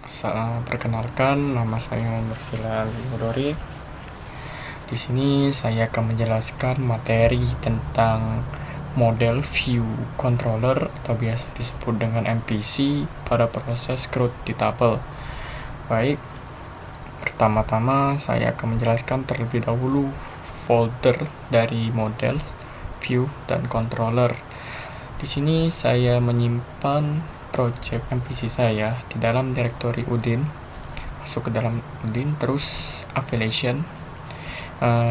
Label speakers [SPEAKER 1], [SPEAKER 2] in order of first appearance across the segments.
[SPEAKER 1] Perkenalkan, nama saya Nursila Mudori. Di sini saya akan menjelaskan materi tentang model view controller atau biasa disebut dengan MPC pada proses CRUD di tabel. Baik, pertama-tama saya akan menjelaskan terlebih dahulu folder dari model view dan controller. Di sini saya menyimpan project MPC saya di dalam directory Udin. Masuk ke dalam Udin, terus affiliation.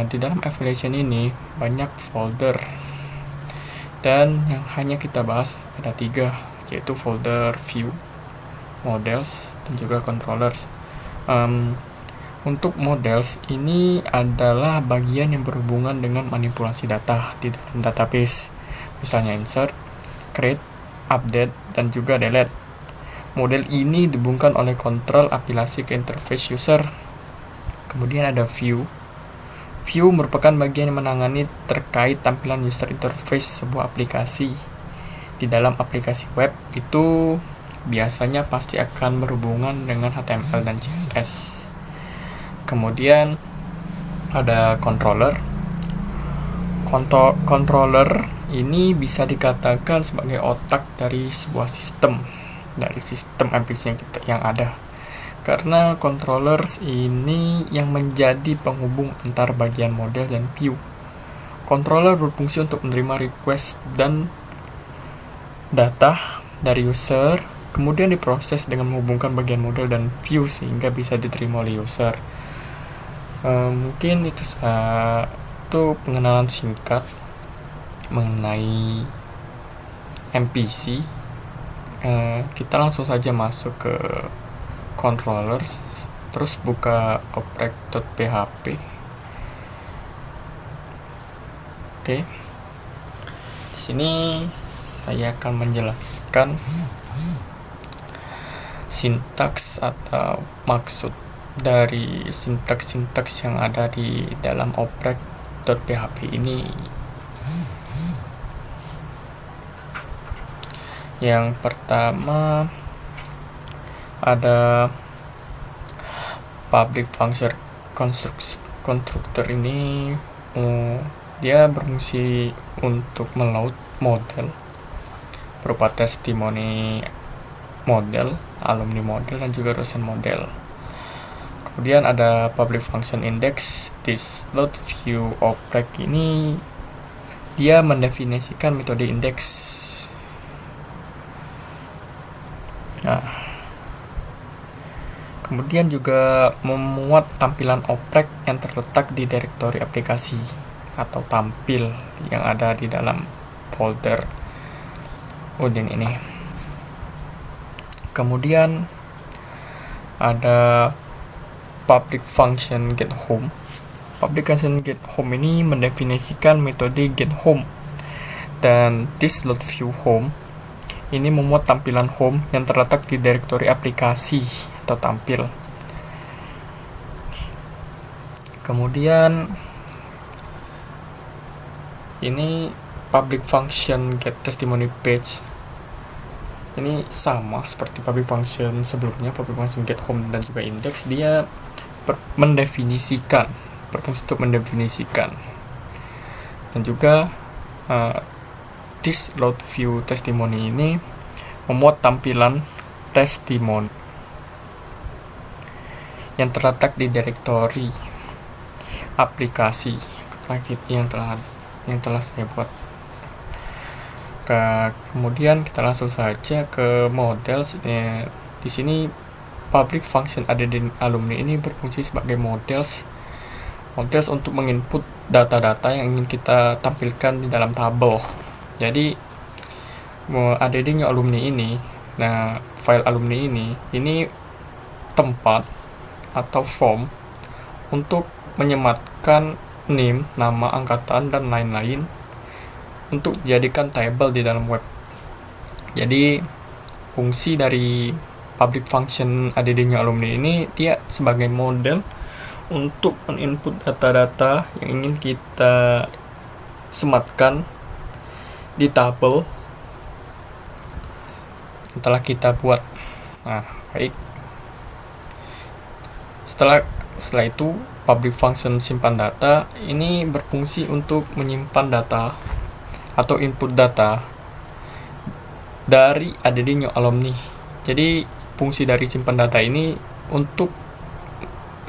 [SPEAKER 1] Di dalam affiliation ini banyak folder, dan yang hanya kita bahas ada 3, yaitu folder view, models, dan juga controllers. Untuk models ini adalah bagian yang berhubungan dengan manipulasi data di dalam database, misalnya insert, create, update, dan juga delete. Model ini dihubungkan oleh kontrol aplikasi ke interface user. Kemudian ada view. View merupakan bagian yang menangani terkait tampilan user interface sebuah aplikasi. Di dalam aplikasi web itu biasanya pasti akan berhubungan dengan HTML dan CSS. Kemudian ada controller. Controller ini bisa dikatakan sebagai otak dari sebuah sistem, dari sistem MPC yang ada. Karena controllers ini yang menjadi penghubung antar bagian model dan view. Controller berfungsi untuk menerima request dan data dari user, kemudian diproses dengan menghubungkan bagian model dan view sehingga bisa diterima oleh user. Mungkin itu pengenalan singkat mengenai MPC. Kita langsung saja masuk ke controllers, terus buka oprek.php. Oke. Di sini saya akan menjelaskan sintaks atau maksud dari sintaks-sintaks yang ada di dalam oprek.php ini. Yang pertama ada public function constructor ini, dia berfungsi untuk meload model berupa testimoni model, alumni model, dan juga dosen model. Kemudian ada public function index. This load view oprek ini dia mendefinisikan metode indeks. Kemudian juga memuat tampilan oprek yang terletak di direktori aplikasi atau tampil yang ada di dalam folder Udin ini. Kemudian ada public function get home. Public function get home ini mendefinisikan metode get home, dan this load view home ini memuat tampilan home yang terletak di direktori aplikasi atau tampil. Kemudian ini public function get testimony page. Ini sama seperti public function sebelumnya, public function get home dan juga index. Dia berfungsi untuk mendefinisikan, dan juga this load view testimoni ini memuat tampilan testimoni yang terletak di direktori aplikasi yang telah saya buat. Kemudian kita langsung saja ke models. Di sini public function added alumni ini berfungsi sebagai models untuk menginput data-data yang ingin kita tampilkan di dalam tabel. Jadi add-nya alumni ini, file alumni ini tempat atau form untuk menyematkan name, nama, angkatan, dan lain-lain untuk dijadikan table di dalam web. Jadi fungsi dari public function add-nya alumni ini dia sebagai model untuk menginput data-data yang ingin kita sematkan di tabel yang telah kita buat. Baik. Setelah itu public function simpan data ini berfungsi untuk menyimpan data atau input data dari add new alumni. Jadi fungsi dari simpan data ini untuk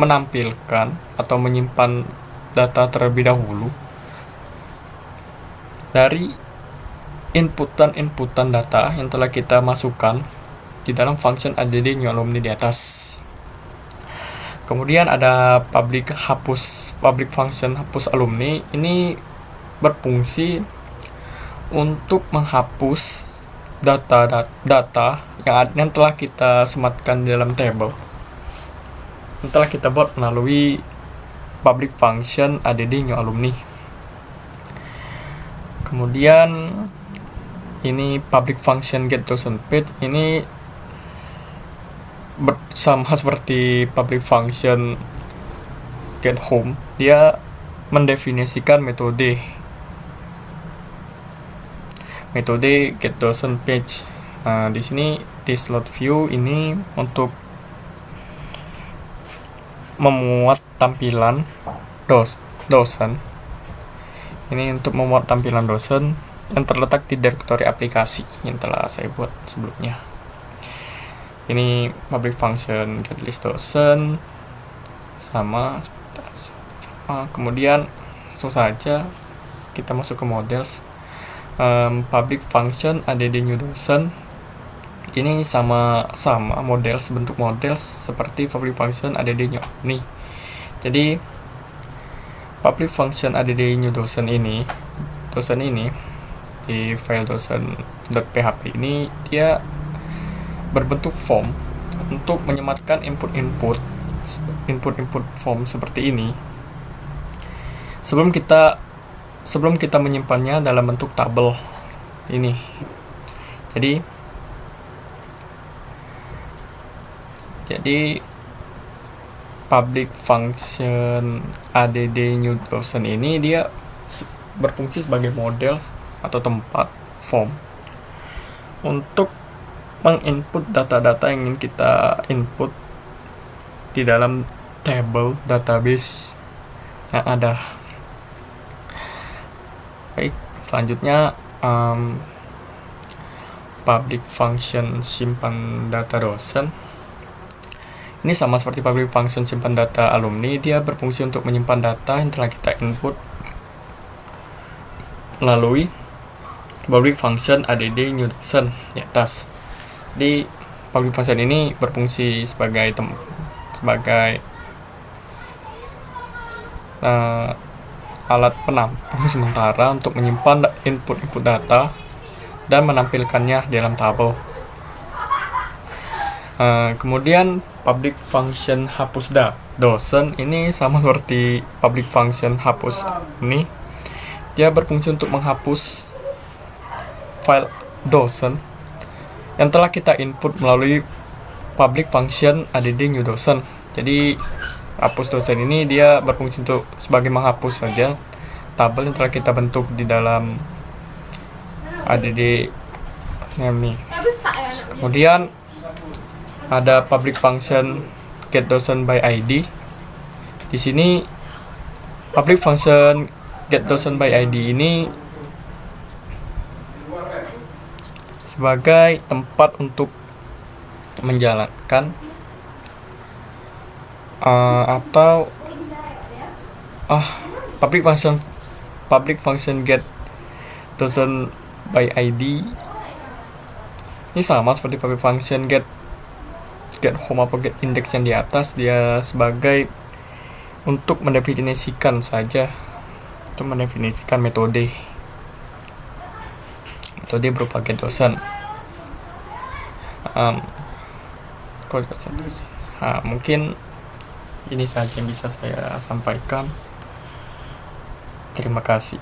[SPEAKER 1] menampilkan atau menyimpan data terlebih dahulu dari inputan data yang telah kita masukkan di dalam function add new alumni di atas. Kemudian ada public function hapus alumni. Ini berfungsi untuk menghapus data yang telah kita sematkan di dalam table, yang telah kita buat melalui public function add new alumni. Kemudian ini public function get dozen page. Ini sama seperti public function get home, dia mendefinisikan metode get dozen page. Nah, di sini di slot view ini untuk memuat tampilan dosen. Ini untuk memuat tampilan dosen yang terletak di direktori aplikasi yang telah saya buat sebelumnya. Ini public function get list dosen sama. Kemudian langsung saja kita masuk ke models. Public function add new dosen ini sama bentuk models seperti public function add new nih. Jadi public function add new dosen ini di file dosen.php ini dia berbentuk form untuk menyematkan input form seperti ini sebelum kita menyimpannya dalam bentuk tabel ini. Jadi public function add new dosen ini dia berfungsi sebagai model atau tempat form untuk menginput data-data yang ingin kita input di dalam table database yang ada. Baik, selanjutnya public function simpan data dosen. Ini sama seperti public function simpan data alumni, dia berfungsi untuk menyimpan data yang telah kita input melalui public function add new dosen di atas. Di public function ini berfungsi sebagai alat penampung sementara untuk menyimpan input data dan menampilkannya di dalam tabel. Kemudian public function hapus dosen ini sama seperti public function hapus ini, dia berfungsi untuk menghapus file dosen yang telah kita input melalui public function add new dosen. Jadi hapus dosen ini dia berfungsi untuk sebagai menghapus saja tabel yang telah kita bentuk di dalam add ini. Kemudian ada public function get dosen by ID. Di sini public function get dosen by ID ini sebagai tempat untuk menjalankan public function get dosen by ID ini sama seperti public function get home atau get index yang di atas. Dia sebagai untuk mendefinisikan metode berupa get dosen. Mungkin ini saja yang bisa saya sampaikan. Terima kasih.